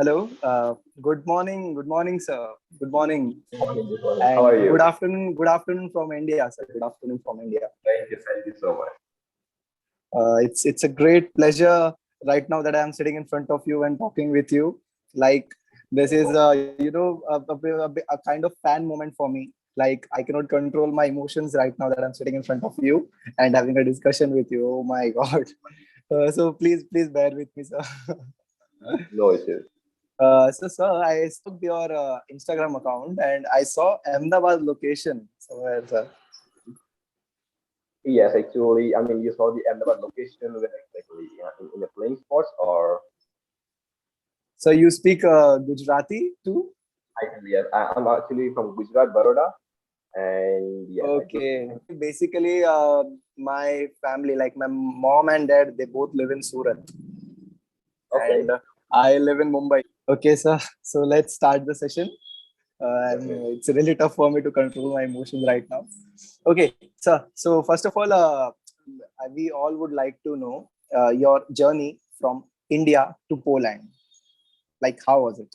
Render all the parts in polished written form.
Hello. Good morning. Good morning, sir. Good morning. Morning, good morning. How And are you? good afternoon. Good afternoon from India, sir. Good afternoon from India. Thank you so much. It's a great pleasure right now that I am sitting in front of you and talking with you. Like this is a kind of fan moment for me. Like I cannot control my emotions right now that I'm sitting in front of you and having a discussion with you. Oh my God. So please bear with me, sir. No issues. So, sir, I took your Instagram account and I saw Ahmedabad location somewhere, sir. Yes, actually, I mean, you saw the Ahmedabad location where exactly in the playing sports, or So, you speak Gujarati too? actually, yes, I'm actually from Gujarat, Baroda, and yes, I do speak. Okay. Basically, my family, like my mom and dad, they both live in Surat Okay, and I live in Mumbai. Okay, sir. So, let's start the session. definitely. It's really tough for me to control my emotions right now. Okay, sir. So, first of all, we all would like to know your journey from India to Poland. Like, how was it?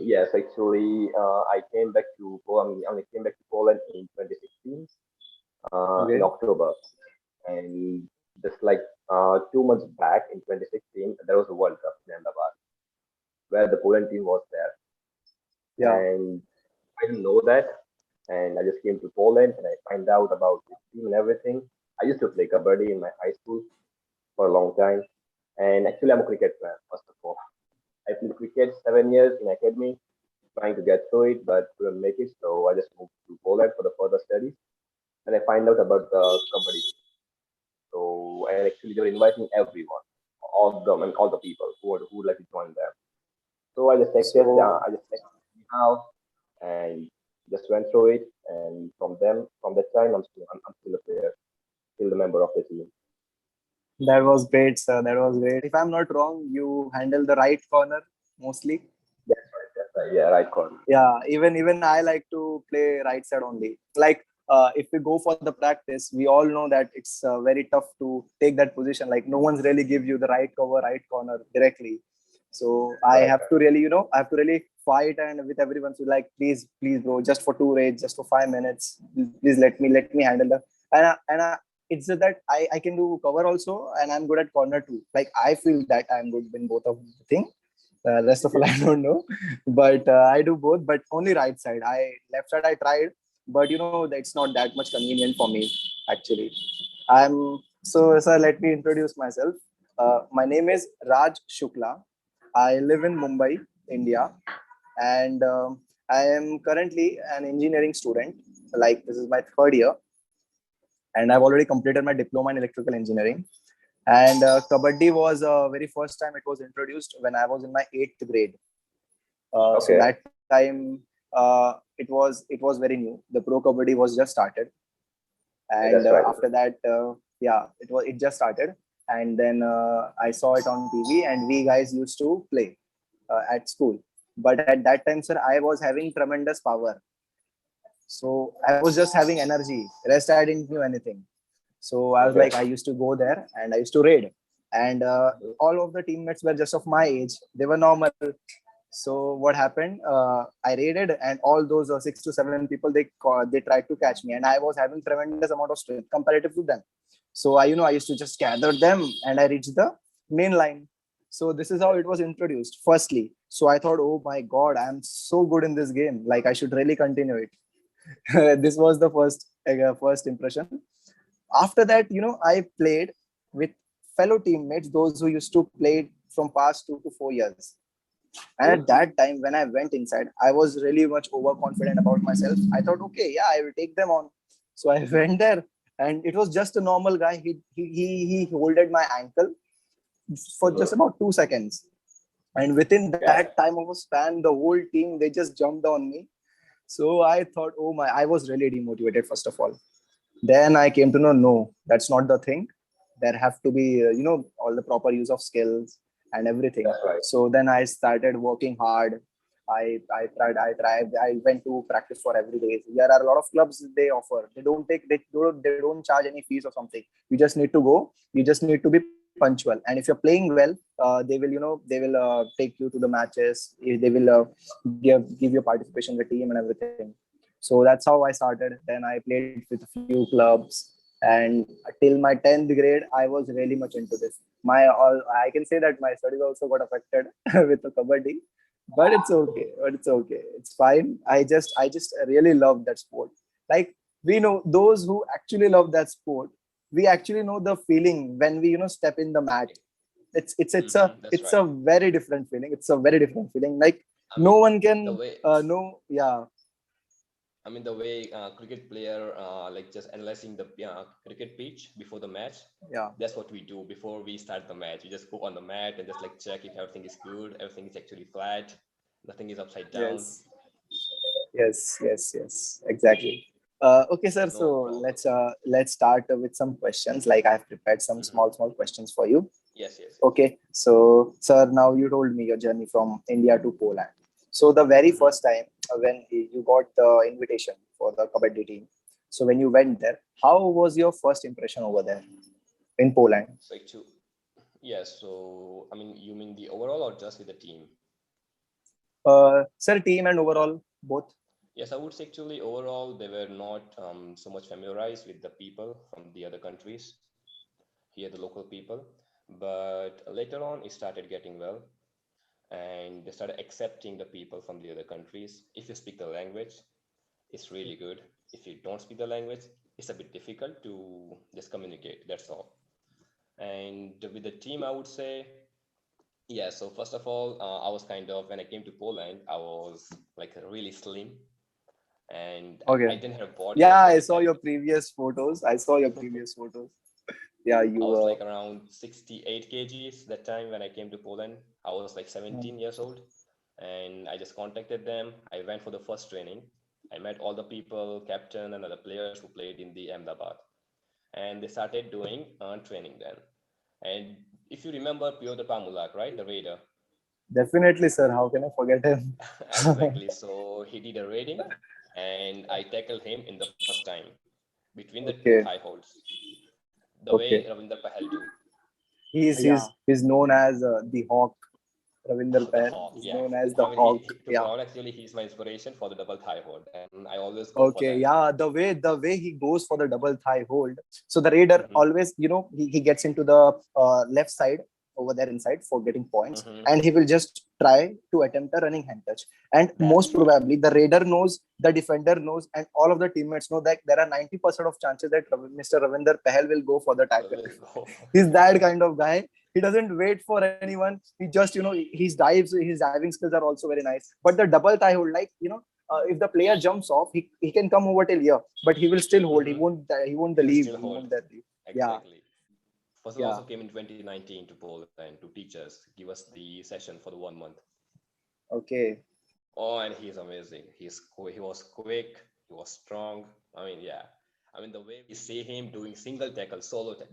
Yes, actually, I came back to Poland. I came back to Poland in 2016, in Okay. October, and just like 2 months back in 2016, there was a World Cup in Ahmedabad where the Poland team was there, Yeah. and I didn't know that, and I just came to Poland and I find out about this team and everything. I used to play kabaddi in my high school for a long time, and actually I'm a cricket fan first of all. I played cricket 7 years in academy, trying to get through it, but couldn't make it. So I just moved to Poland for the further studies, and I find out about the kabaddi team. So and actually they were inviting everyone, all of them and all the people who would like to join them. So So, I just texted the house and just went through it. And from that time, I'm still a player, still a member of the team. that was great, sir. That was great. If I'm not wrong, you handle the right corner mostly. That's right. That's right. Yeah, right call. Yeah, even I like to play right side only. Like if we go for the practice, we all know that it's very tough to take that position. Like no one's really give you the right cover, right corner directly. So I Right. have to really, I have to really fight and with everyone. So like, please, bro, just for two raids, just for 5 minutes, please let me handle the and it's just that I can do cover also and I'm good at corner too. Like I feel that I'm good in both of the thing. Rest of all Okay. I don't know, but I do both, but only right side. I left side I tried, but it's not that much convenient for me actually. I'm so sir. Let me introduce myself. My name is Raj Shukla. I live in Mumbai, India, and I am currently an engineering student. Like this is my third year, and I've already completed my diploma in electrical engineering. And kabaddi was very first time it was introduced when I was in my eighth grade. So Okay. that time it was very new. The pro kabaddi was just started, Yeah, and that's right. after that, yeah, it just started, and then I saw it on TV, and we guys used to play at school. But at that time, sir, I was having tremendous power, so I was just having energy. Rest I didn't do anything. So I was Okay. like, I used to go there and I used to raid, and Mhm. all of the teammates were just of my age. They were normal. So what happened? I raided, and all those 6 to 7 people they tried to catch me, and I was having tremendous amount of strength comparative to them. So I used to just gather them, and I reached the main line. So this is how it was introduced. Firstly, so I thought, oh my god, I am so good in this game. Like I should really continue it. This was the first impression. After that, I played with fellow teammates, those who used to play from past 2 to 4 years. And Mhm. at that time, when I went inside, I was really much overconfident about myself. I thought, okay, yeah, I will take them on. So I went there, and it was just a normal guy. He holded my ankle for just Mhm. about 2 seconds, and within Yeah. that time of a span, the whole team they just jumped on me. So I thought, oh my, I was really demotivated first of all. Then I came to know, no, that's not the thing. There have to be, all the proper use of skills and everything. That's right. So then I started working hard. I went to practice for every day. There are a lot of clubs they offer. They don't charge any fees or something. You just need to go. You just need to be punctual, and if you're playing well, they will, they will take you to the matches. They will give you participation in the team and everything. So that's how I started. Then I played with a few clubs, and till my 10th grade, I was really much into this. I can say that my studies also got affected with the kabaddi, but it's okay. But it's okay. It's fine. I just really love that sport. Like, we know those who actually love that sport. We actually know the feeling when we, step in the mat. That's It's right. a very different feeling. It's a very different feeling. Like, I no mean, one the can way know. Yeah, the way cricket player like just analyzing the cricket pitch before the match. yeah. That's what we do before we start the match. We just go on the mat and just like check if everything is good, everything is actually flat, nothing is upside down. Yes, yes. Exactly. Okay, sir. No So problem. let's start with some questions. Like, I've prepared some Hmm. small questions for you. Yes, yes, yes. Okay. So, sir, now you told me your journey from India to Poland. So the very Hmm. first time when you got the invitation for the kabaddi team, so when you went there, how was your first impression over there in Poland? So actually, yes. So you mean the overall or just with the team? Sir, team and overall both. Yes, I would say actually overall they were not so much familiarized with the people from the other countries, here the local people. But later on, it started getting well, and they started accepting the people from the other countries. If you speak the language, it's really good. If you don't speak the language, it's a bit difficult to just communicate. That's all. And with the team, I would say, yeah. So first of all, I was kind of when I came to Poland, I was like really slim, and I Okay. didn't have body Yeah, at I that saw time. your previous photos. I saw your previous photos. Yeah, I you was were. like around 68 kgs that time when I came to Poland. I was like 17 years old, and I just contacted them. I went for the first training. I met all the people, captain and other players who played in the Ahmedabad, and they started doing training then. And if you remember Piotr Pamulak, right, the raider, Definitely, sir. How can I forget him? exactly. So he did a raiding, and I tackled him in the first time between the two Okay, thigh holds, the way okay. Ravinder Pahal do. He's known as the Hawk. Ravinder Oh, the Pair hawk, is yeah. known as the Hawk. To be Yeah. honest, actually, he's my inspiration for the double thigh hold, and I always go for Okay. that. Yeah. The way he goes for the double thigh hold. So the raider Hmm. always, he gets into the left side over there inside for getting points, Hmm. and he will just try to attempt a running hand touch. And That's most right. probably, the raider knows, the defender knows, and all of the teammates know that there are 90% of chances that Mr. Ravinder Pahel will go for the tackle. We'll go for He's that it. kind of guy. He doesn't wait for anyone. He just, his diving skills are also very nice. But the double thigh hold, like, if the player jumps off, he can come over till here, but he will still hold. He Hmm. won't. He won't He will leave. still He hold. won't leave. Yeah, Exactly. Fazil yeah. also came in 2019 to Poland to teach us, give us the session for the 1 month. Okay. Oh, and he's amazing. He was quick. He was strong. Yeah. The way we see him doing single tackle,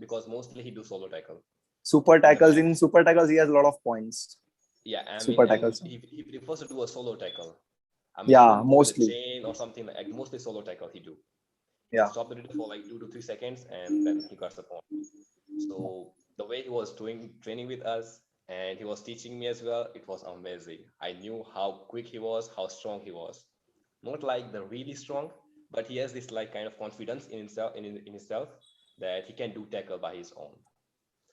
because mostly he do solo tackle Super in the tackles. match. In super tackles, he has a lot of points. Yeah, Super and tackles. he prefers to do a solo tackle. He Yeah, won't go with a mostly. chain or something like mostly solo tackle he do. He just Yeah. stop the reader for like 2 to 3 seconds and then he got the point. So the way he was doing training with us and he was teaching me as well, it was amazing. I knew how quick he was, how strong he was. Not like the really strong, but he has this like kind of confidence in himself in himself that he can do tackle by his own.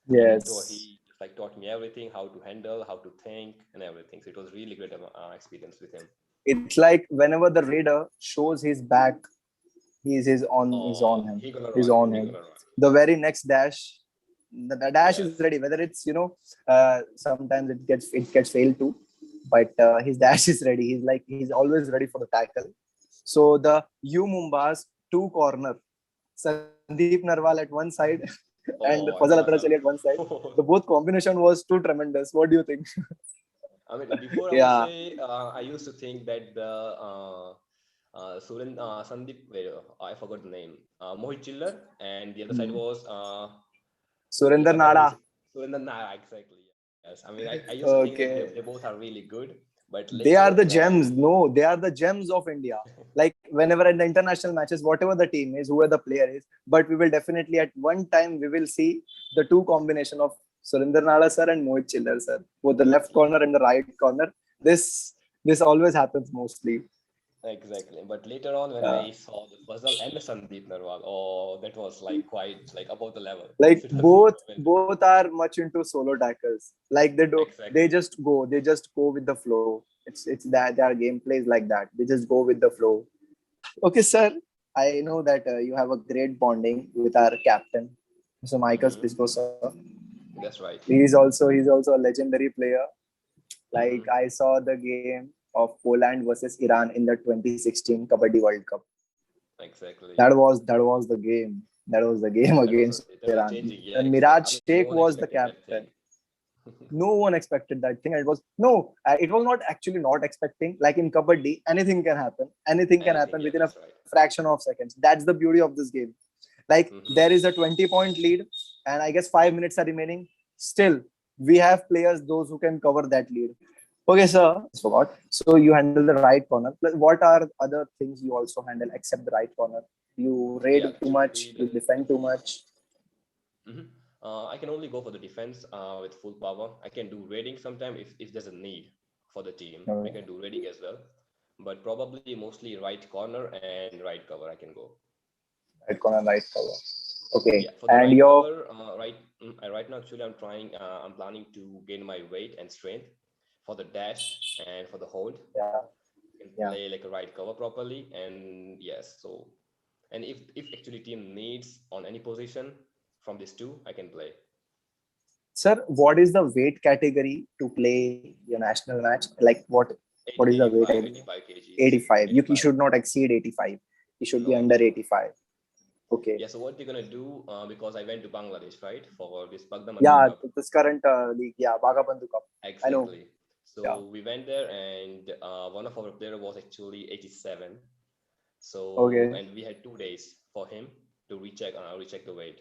And Yes. he just like taught me everything, how to handle, how to think, and everything. So it was really great experience with him. It's like whenever the raider shows his back, he's on Oh, him. he gonna He's run. on He him. gonna run. The very next dash, the dash is Yes. ready. Whether it's, sometimes it gets failed too, but his dash is ready. He's always ready for the tackle. So the U Mumbas two corner, Sandeep Narwal at one side and Oh, Fazal and Atrachali at Fazal. one side. The both combination was too tremendous. What do you think? Before I would Yeah. say, I used to think that the Sandeep, wait, I forgot the name, Mohit Chillar, and the other side Hmm. was, I Surinder forgot his, Nada. Surinder Nara, exactly. Yes, I used to think that Okay. they both are really good, but They are later the when I, gems. No, they are the gems of India. Like, whenever in the international matches, whatever the team is, whoever the player is, but we will definitely at one time we will see the two combination of Surinder Nala sir and Mohit Chiller sir, both the left corner and the right corner. This always happens mostly. Exactly. But later on, when Yeah. I saw the Fazal and the Sandeep Narwal, oh, that was like quite like above the level. Like It was both amazing. both are much into solo tackles. Like Exactly. they just go with the flow. It's that their gameplay is like that. They just go with the flow. Okay, sir. I know that you have a great bonding with our captain, Mr. Michael Hmm. Spisco, sir. That's right. He's also a legendary player. Like Hmm. I saw the game of Poland versus Iran in the 2016 Kabaddi World Cup. Exactly. That was the game. That was the game against That was Iran. changing. And Yeah, Miraj exactly. I mean, Sheikh no one was the expected that captain. thing. No one expected that thing. It was no, it was not actually not expecting. Like in Kabaddi, anything can happen. Anything can Anything. happen Yeah, within a that's right. fraction of seconds. That's the beauty of this game. Like Hmm. there is a 20-point lead, and I guess 5 minutes are remaining. Still, we have players those who can cover that lead. Okay, sir. Forgot. So you handle the right corner. What are other things you also handle except the right corner? You Yeah, raid too actually, much. You defend too much. mhm. I can only go for the defense with full power. I can do raiding sometime if there's a need for the team. I Uh, can do raiding as well, but probably mostly right corner and right cover. I can go. right corner, right cover. Okay, Yeah, for the and right your cover, right now actually I'm trying. I'm planning to gain my weight and strength for the dash and for the hold. yeah, I can yeah. play like a right cover properly, and yes, so and if actually team needs on any position from these two, I can play. Sir, what is the weight category to play your national match? Like what is the weight? 85, 85 kgs. 85. You 85. should not exceed 85. You should be No, under no, no. 85. Okay. Yeah, so what they're gonna do, because I went to Bangladesh, right, for this Bagdamandu Yeah, Cup. this current league. Yeah, Bhagabandhu Cup. I know. Exactly. Yeah. So we went there, and one of our player was actually 87. So, Okay. and we had 2 days for him to recheck the weight.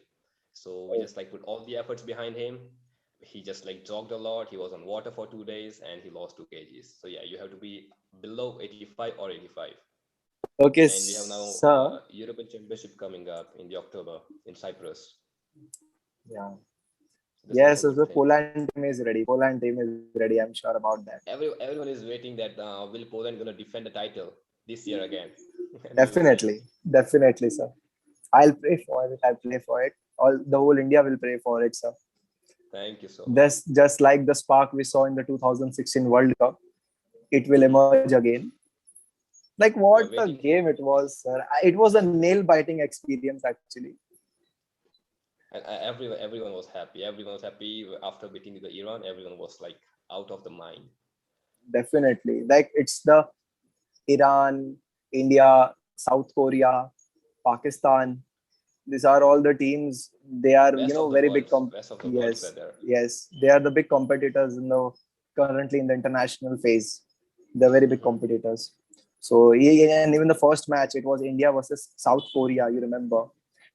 So we just like put all the efforts behind him. He just like jogged a lot. He was on water for 2 days, and he lost 2 kgs. So yeah, you have to be below 85 or 85. Okay, And we have now sir. European Championship coming up in the October in Cyprus. Yeah. That's also Yes, a good the thing. Poland team is ready. Poland team is ready. I'm sure about that. Everyone is waiting that will Poland gonna defend the title this year again, and we'll see. Definitely. Definitely, sir. I'll pray for it. I'll pray for it. All the whole India will pray for it, sir. Thank you so much. This just like the spark we saw in the 2016 World Cup, it will Hmm. emerge again. Like We what are a waiting for game it. it was, sir. It was a nail biting experience actually. And everyone was happy. Everyone was happy after beating the Iran. Everyone was like out of the mind. Definitely. Like it's the Iran, India, South Korea, Pakistan. These are all the teams. They are, very big. Best of the worlds were Yes, there. yes. They are the big competitors currently in the international phase. They're very big Hmm. competitors. So and even the first match, it was India versus South Korea. You remember?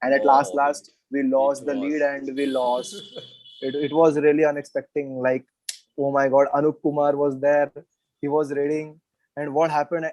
And at Oh, last, we it lost the lead was. and we lost. It was really unexpected. Like, oh my God, Anup Kumar was there. He was reading, and what happened?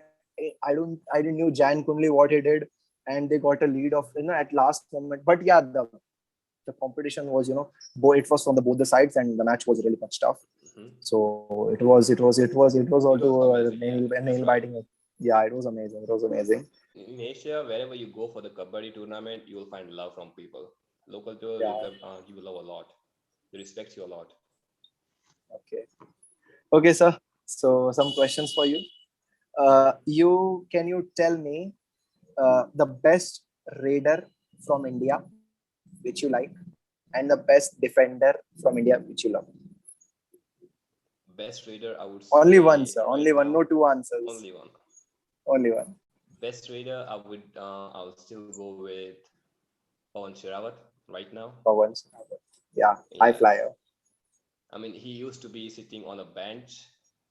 I didn't knew Jan Kunli what he did, and they got a lead of at last moment. But yeah, the competition was it was from the both the sides, and the match was really much tough. Mhm. So it was It also was a amazing. Yeah, that's nail right. biting. Yeah, it was amazing. It was amazing. In Asia, wherever you go for the kabaddi tournament, you will find love from people. Local people Yeah. give you love a lot. They respect you a lot. Okay. Okay, sir. So some questions for you. You can you tell me the best raider from India which you like, and the best defender from India which you love? Best trader, I would Only one, say sir. right Only one. now, No two answers. only one. Only one. Best trader, I'll still go with Pawan Shirawat right now. For once. Yeah, high Yes. flyer. I mean, he used to be sitting on a bench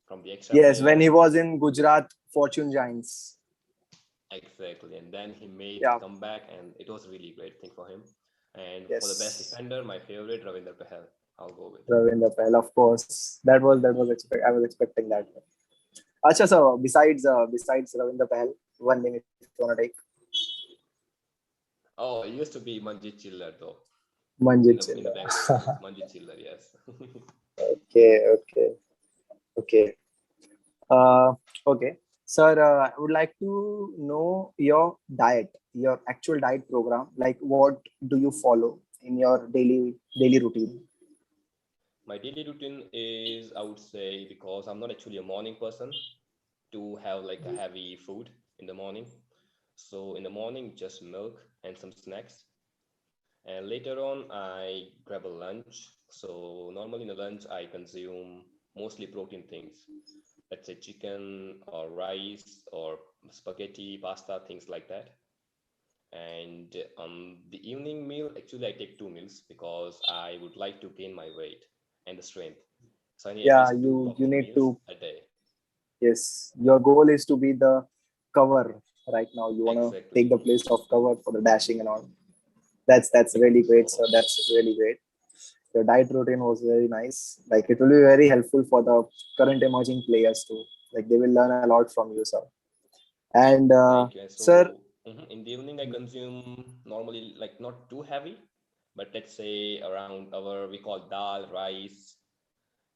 from the extra Yes, when he players. was in Gujarat Fortune Giants. Exactly. And then he made the Yeah. comeback, and it was a really great thing for him. And for the best Yes. defender, my favorite, Ravinder Pahal, I'll go with. Ravinder Patel, of course. I was expecting that. Acha, so besides Ravinder Patel, one name if you wanna take. Oh, it used to be Manjit Chillar, though. Manjit in the Chilla. Bangalore office. Manjit Chillar, yes. Okay, okay, okay. Uh, okay, sir. I would like to know your diet, your actual diet program. Like, what do you follow in your daily routine? My daily routine is, I would say, because I'm not actually a morning person, to have like a heavy food in the morning. So in the morning, just milk and some snacks. And later on, I grab a lunch. So normally in the lunch, I consume mostly protein things. Let's say chicken or rice or spaghetti, pasta, things like that. And the evening meal, actually, I take two meals because I would like to gain my weight and the strength. So I need at Yeah, least two you proper need meals to. a day. Yes, your goal is to be the cover right now. You want to take Exactly. the place of cover for the dashing and all. That's really great, sir. So, That's really great. Your diet routine was very nice. Like it will be very helpful for the current emerging players too. Like they will learn a lot from you, sir. And thank you. And sir, so, in the evening, I consume normally like not too heavy, but let's say around our, we call dal, rice,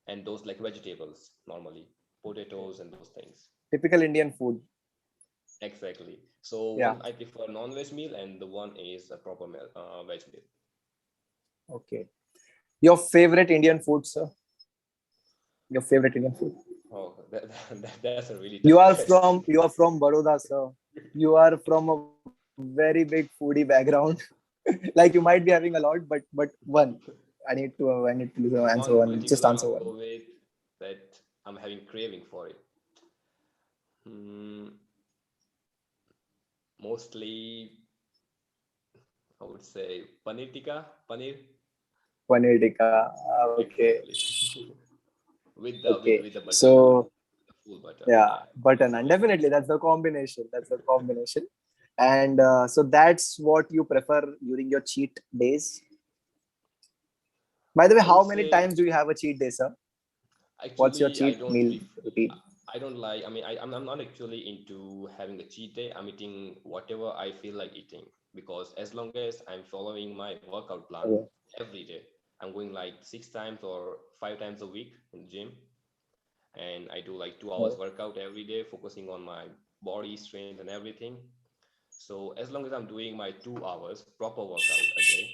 and those like vegetables normally, potatoes and those things. typical Indian food. Exactly. So Yeah. one I prefer non-veg meal, and the one is a proper meal, veg meal. Okay. Your favorite Indian food, sir? Your favorite Indian food? Oh, that's a really You tough are question. from you are from Baroda, sir. You are from a very big foodie background. Like you might be having a lot, but one. I need to answer One one. Just particular answer I'll one. go with that I'm having craving for it. Hmm, mostly, I would say paneer tikka, paneer. Paneer tikka. Okay. Exactly. With the Okay. with the butter naan, So the full butter. yeah, Yeah, butter that's naan. really Definitely, nice. that's the combination. That's the combination. And so that's what you prefer during your cheat days. By the way, I would how many say times do you have a cheat day, sir? What's your actually cheat meal routine? I don't like. I mean, I'm not actually into having a cheat day. I'm eating whatever I feel like eating because as long as I'm following my workout plan Okay. every day, I'm going like 6 times or 5 times a week in the gym, and I do like 2 hours workout every day, focusing on my body strength and everything. So as long as I'm doing my 2 hours proper workout a day,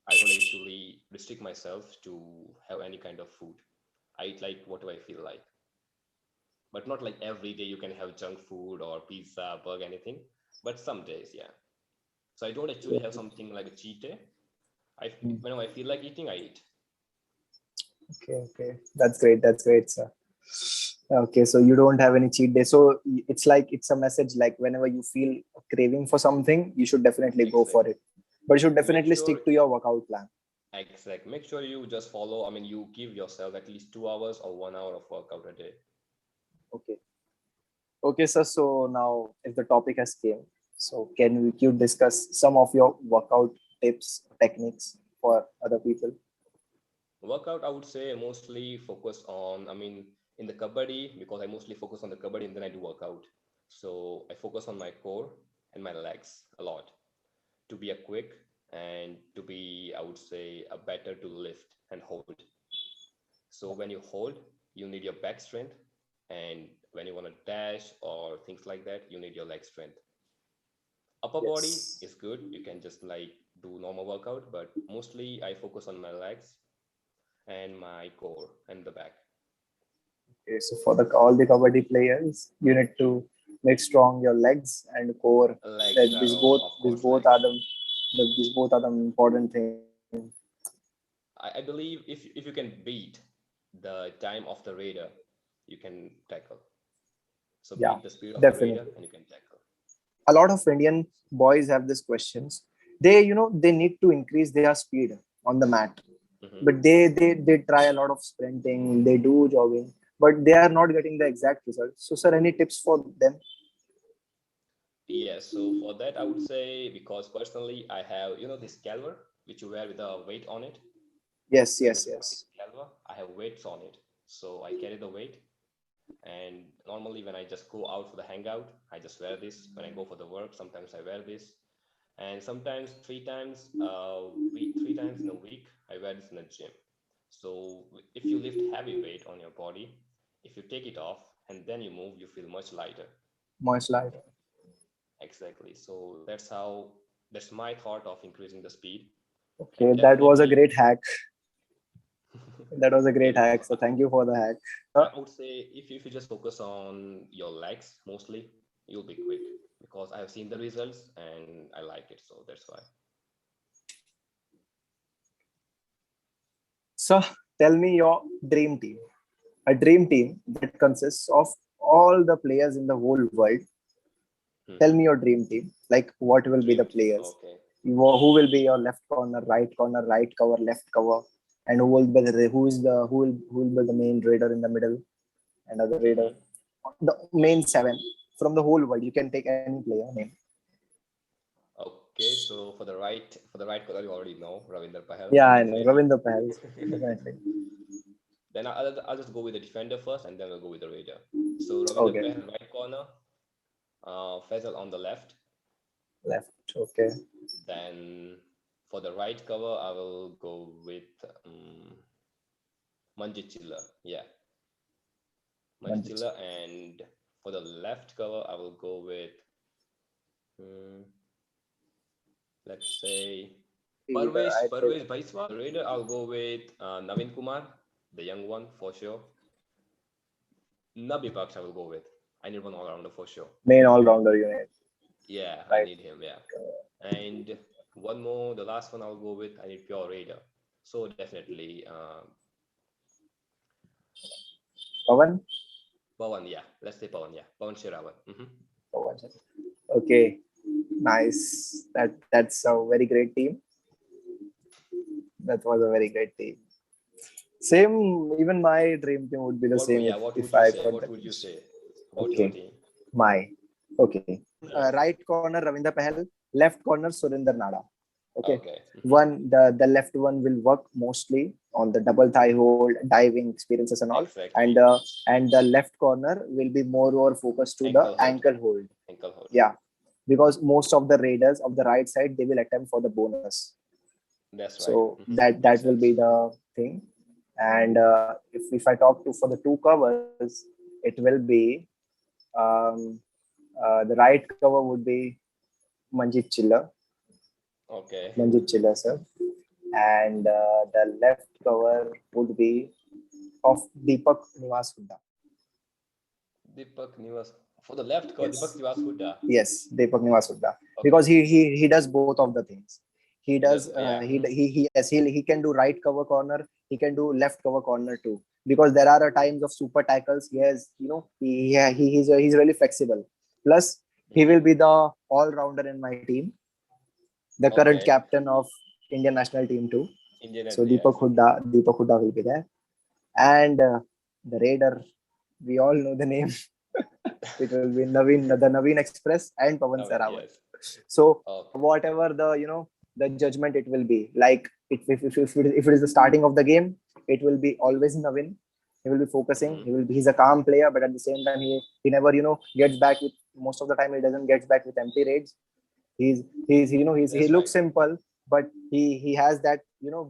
I don't actually restrict myself to have any kind of food. I eat like whatever I feel like, but not like every day you can have junk food or pizza, burger, anything. But some days, yeah. So I don't actually have something like a cheat day. I Hmm. whenever I feel like eating, I eat. Okay, okay. That's great. That's great, sir. Okay, so you don't have any cheat day. So it's like it's a message like whenever you feel a craving for something, you should definitely go for Exactly. it. But you should Make definitely sure stick to your workout plan. exact. Make sure you just follow. I mean, you give yourself at least 2 hours or 1 hour of workout a day. Okay. Okay, sir. So now if the topic has came, so can you discuss some of your workout tips, techniques for other people? Workout, I would say mostly focus on. I mean, in the kabaddi because I mostly focus on the kabaddi and then I do workout. So I focus on my core and my legs a lot to be a quick and to be, I would say, a better to lift and hold. So when you hold, you need your back strength, and when you want to dash or things like that, you need your leg strength. Upper body Yes. is good. You can just like do normal workout, but mostly I focus on my legs and my core and the back. Okay, so for the all the kabaddi players, you need to make strong your legs and core. That Legs are, oh, of these course, both are legs. these both are the important thing. I believe if you can beat the time of the raider, you can tackle. So Yeah, beat the speed of the raider definitely. and you can tackle. A lot of Indian boys have these questions. They need to increase their speed on the mat, Mhm. but they try a lot of sprinting, they do jogging, but they are not getting the exact results. So, sir, any tips for them? Yes, so for that, I would say because personally, I have, this calver which you wear with a weight on it. Yes, So the yes, sporty yes. calver, I have weights on it. So I carry the weight. And normally, when I just go out for the hangout, I just wear this. When I go for the work, sometimes I wear this. And sometimes three times in a week, I wear this in a gym. So if you lift heavy weight on your body, if you take it off and then you move, you feel much lighter. Much lighter. Exactly. So that's my thought of increasing the speed. Okay, And that was a definitely, great hack. That was a yeah, great hack. So thank you for the hack. I would say if you just focus on your legs mostly, you'll be quick because I have seen the results and I like it. So that's why. So tell me your dream team. A dream team that consists of all the players in the whole world. Tell Hmm. me your dream team. Like what will be the Dream team. players? Okay. Who will be your left corner, right cover, left cover, and who will be the main raider in the middle and other raider. Hmm. The main seven from the whole world. You can take any player name. Okay. So for the right color, you already know Ravinder Pahal, Yeah, I know. definitely. Ravinder Pahal. Definitely. Then I'll just go with the defender first, and then we'll go with the raider. So Ravinder Okay. Pahal right corner, Faisal on the left. Left. Okay. Then for the right cover, I will go with Manjit Chilla. Yeah, Manjit Manchester. Chilla. And for the left cover, I will go with, mm, let's say, Be the Parvesh right raider. Parvesh Baiswal. The raider, I'll go with Navin Kumar, the young one for sure. Nabi Baksh, I will go with. I need one all rounder for sure. Main all-rounder unit. Yeah, I Right. need him. Yeah. And one more, the last one I'll go with, I need pure raider. So definitely, Pawan. Pawan. Yeah, let's say Pawan. Yeah, Pawan Shirawan. Pawan. Okay. Nice. That's a very great team. That was a very great team. Same. Even my dream team would be the same Yeah, what if would you I say? got What the would you chance. say about your Okay. team? My. Okay. Yeah. Right corner Ravinder Pahal. Left corner Surinder Nada. Okay. Okay. The left one will work mostly on the double thigh hold, diving experiences and all, Exactly. and the left corner will be more focused to the Ankle hold. ankle hold. Ankle hold. Yeah, because most of the raiders of the right side they will attempt for the bonus. That's right. So that Makes will be sense. the thing. And if I talk to for the two covers, it will be um, the right cover would be Manjit Chilla, Okay. sir, and the left cover would be of Deepak Nivas Hooda. Deepak Nivas. For the left cover, Deepak Yes, Nivas Huda. yes, Deepak Nivas Hooda, Okay. because he does both of the things. He He does does. Yeah. he yes he can do right cover corner. He can do left cover corner too. Because there are times of super tackles. He has he's really flexible. Plus he will be the all rounder in my team, the current Okay. captain of Indian national team too. Indian So as yes. Deepak Hooda will be there, and the Raider. We all know the name. It will be the Naveen Express and Pawan Navin. Sehrawat. Yes. So Okay. whatever the judgment it will be, like if it is the starting of the game, it will be always Navin. He will be focusing. He's a calm player, but at the same time he never gets back with, most of the time he doesn't get back with empty raids. He That's looks right. simple, but he has that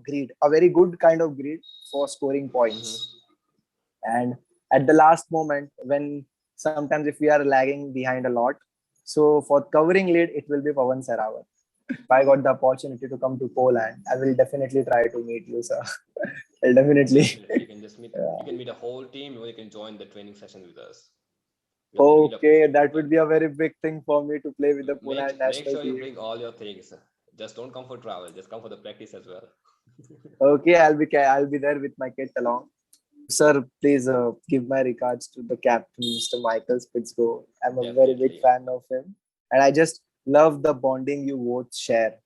greed, a very good kind of greed for scoring Mm-hmm. points. And at the last moment, when sometimes if we are lagging behind a lot, so for covering lead it will be Pawan Sehrawat. If I got the opportunity to come to Poland, I will definitely try to meet you, sir. I'll definitely. Definitely. You can just meet. You can meet a whole team, or you can join the training session with us. We'd Okay, appreciate it. that would be a very big thing for me to play with the Poland Make national sure you team. bring all your things. Just don't come for travel. Just come for the practice as well. Okay, I'll be there with my kit along. Sir, please give my regards to the captain, Mr. Michael Spitzgo. I'm a very big Definitely. fan of him, and I just love the bonding you both share.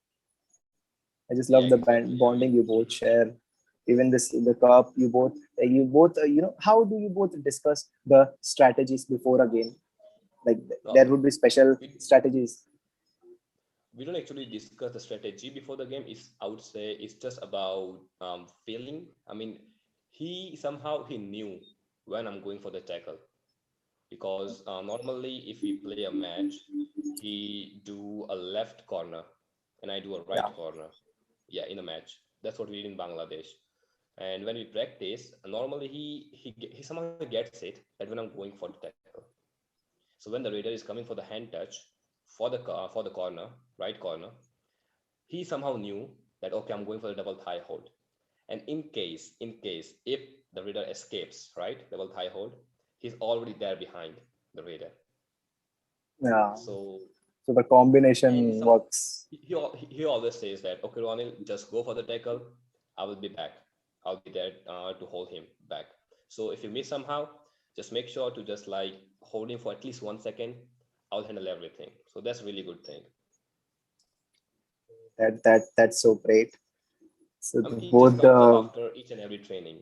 I just Yeah, love the exactly. I bonding mean, you both share. Even the cup, how do you both discuss the strategies before a game? Like there no, would be special we strategies. we don't actually discuss the strategy before the game. Is I would say it's just about feeling. I mean, he knew when I'm going for the tackle because normally if we play a match, he do a left corner. and I do a right Yeah. corner. Yeah, in a match. That's what we did in Bangladesh. And when we practice, normally he somehow gets it that when I'm going for the tackle. So when the raider is coming for the hand touch for the corner, right corner, he somehow knew that okay, I'm going for the double thigh hold. And in case if the raider escapes, right, double thigh hold, he's already there behind the raider. Yeah. So So the and combination some works. he always says that okay, Ronil, just go for the tackle. I will be back. I'll be there to hold him back. So if you miss somehow, just make sure to just like hold him for at least 1 second. I'll handle everything. So that's really good thing. That's so great. So He just both comes up the after each and every training.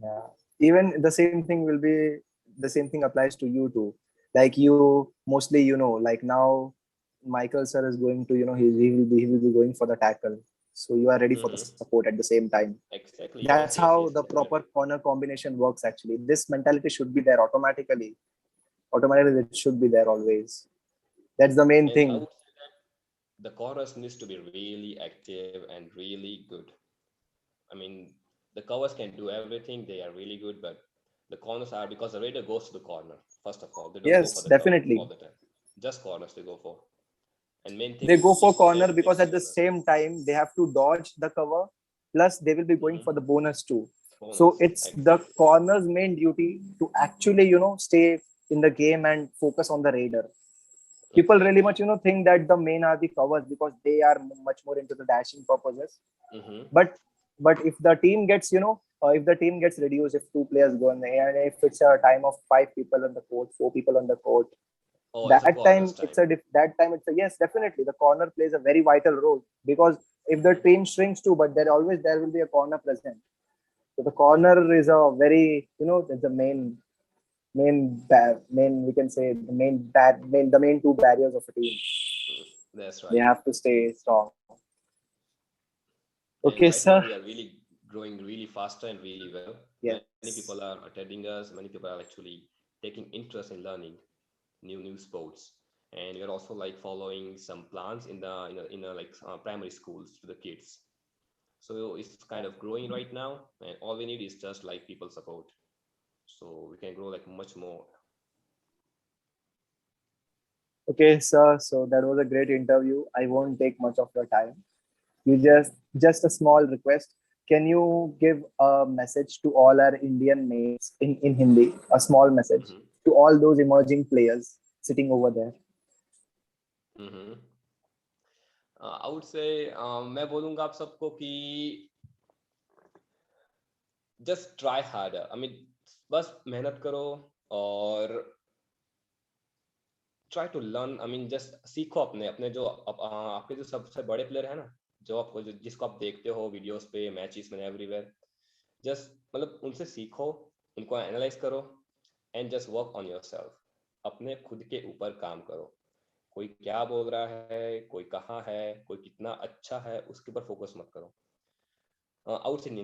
yeah. Even the same thing will be the same thing applies to you too. Like you mostly, like now Michael sir is going to, he will be going for the tackle. So you are ready for the Hmm. support at the same time. Exactly. That's Yes, yes, how yes, the proper definitely. corner combination works actually. This mentality should be there automatically. Automatically it should be there always. That's the main And I thing. would say that the chorus needs to be really active and really good. I mean, the covers can do everything. They are really good, but the corners are because the raider goes to the corner. First of all, they don't go for Yes, the cover all definitely. the time. Just corners they go for. And main thing They is go for each and corner every time because it's at the corners. same time they have to dodge the cover, plus they will be going Hmm. for the bonus too. So Bonus, it's the exactly. corner's main duty to actually, stay in the game and focus on the raider. People really much, Exactly. think that the main are the covers because they are much more into the dashing purposes. Hmm. But if the team gets, if the team gets reduced, if two players go in there, and if it's a time of five people on the court, four people on the court, Oh, it's a that time corners it's time. that time it's a yes, definitely the corner plays a very vital role because if the Hmm. team shrinks too, but there will be a corner present. So the corner is a very, that's the main we can say the main two barriers of a team. That's They right. have to stay strong. And Okay, right now sir. we are really growing really faster and really well. Many people Yes. are attending us. Many people are actually taking interest in learning new sports. And we are also like following some plans in a like primary schools to the kids. So it's kind of growing right now, and all we need is just like people support. So we can grow like much more. Okay, sir. So that was a great interview. I won't take much of your time. You just a small request. Can you give a message to all our Indian mates in Hindi? A small message Hmm. to all those emerging players sitting over there. Hmm. I would say मैं बोलूंगा आप सबको कि just try harder I mean बस मेहनत करो और try to learn I mean just सीखो अपने अपने जो आपके जो सबसे बड़े प्लेयर है ना जो आपको जिसको आप देखते हो वीडियोस पे मैचेस में एवरीवेयर जस्ट मतलब उनसे सीखो उनको एनालाइज करो and just work on yourself अपने खुद के ऊपर काम करो कोई क्या बोल रहा है कोई कहाँ है कोई कितना अच्छा है उसके ऊपर फोकस मत करो out in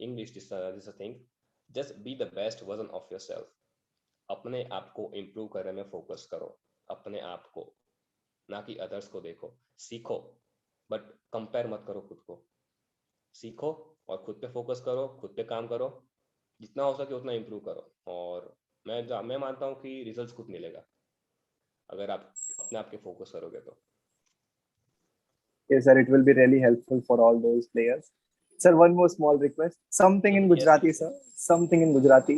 English this is a thing just be the best version of yourself अपने आप को इम्प्रूव करने में फोकस करो अपने आप को ना कि अदर्स को देखो सीखो बट कंपेयर मत करो खुद को सीखो और खुद पे फोकस करो खुद पे काम करो जितना हो सके उतना इम्प्रूव करो और मैं मानता हूँ कि रिजल्ट्स खुद मिलेगा अगर आप अपने आप के फोकस करोगे तो Yes, sir. It will be really helpful for all those players. Sir, one more small request. Something in yes Gujarati, yes sir. Something in Gujarati.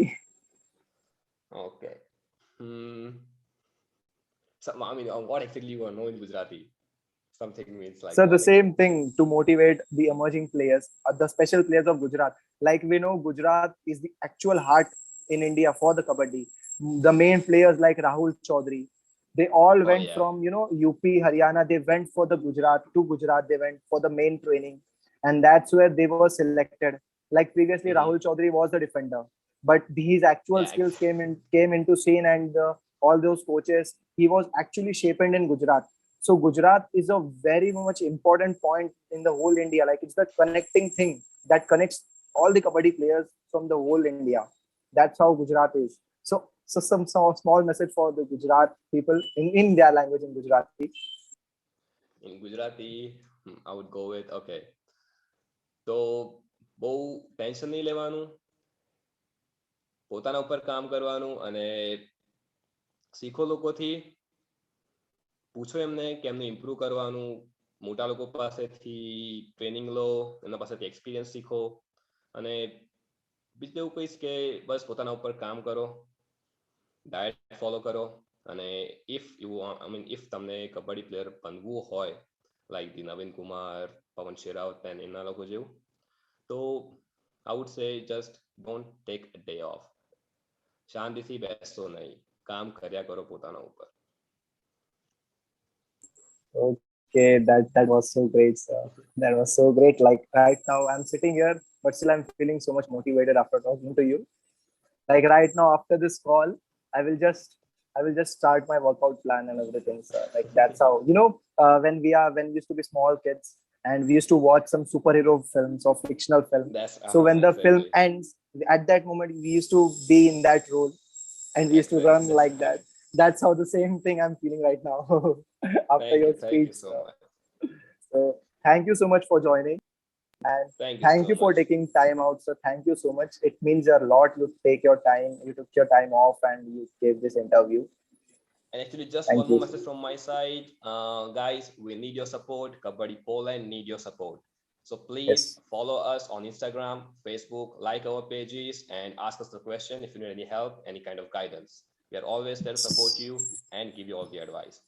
okay hmm. So, I mean what exactly you want to know in Gujarati something means like So the what same exactly thing to motivate the emerging players, the special players of Gujarat. Like we know, Gujarat is the actual heart in India for the kabaddi. The main players like Rahul Chaudhary, they all oh went yeah. from UP, Haryana. They went for the Gujarat to Gujarat. They went for the main training, and that's where they were selected. Like previously, Rahul Hmm. Chaudhary was the defender, but his actual Yeah, skills came into scene, and all those coaches. He was actually shaped in Gujarat. So Gujarat is a very much important point in the whole India. Like it's the connecting thing that connects all the kabaddi players from the whole India. That's how Gujarat is. So some small message for the Gujarat people in their language in Gujarati. in Gujarati, I would go with okay. તો બહુ tension નહીં લેવાનું, પોતાના ઉપર કામ કરવાનું અને શીખો લોકોથી, પૂછો એમને કેમને ઇમ્પ્રૂવ કરવાનું, મોટા લોકો પાસેથી ટ્રેનિંગ લો, એમના પાસેથી એક્સપિરિયન્સ શીખો અને બીજું એવું કહીશ કે બસ પોતાના ઉપર કામ કરો, ડાયટ ફોલો કરો અને ઇફ તમને કબડ્ડી પ્લેયર બનવું હોય લાઈક ધી નવીન કુમાર, પવન શેરાવત અને એના લોકો જેવું, તો I would say just don't take a day off. શાંતિથી બેસતો નહીં, કામ કર્યા કરો પોતાના ઉપર. Okay, that was so great, sir. That was so great. Like right now, I'm sitting here, but still I'm feeling so much motivated after talking to you. Like right now, after this call, I will just I will just start my workout plan and everything, sir. Like that's how, when we used to be small kids and we used to watch some superhero films or fictional film. That's So when the film exactly. ends, at that moment we used to be in that role and we used to run Exactly. like that. That's how the same thing I'm feeling right now after your Thank speech, you so sir. much. So thank you so much for joining and Thank you thank so you for much. taking time out, sir. Thank you so much. It means a lot. You took your time off and you gave this interview. And actually, just Thank one you. more message from my side. Guys, we need your support. Kabaddi Poland need your support. So please Yes. follow us on Instagram, Facebook, like our pages, and ask us the question if you need any help, any kind of guidance. We are always there to support you and give you all the advice.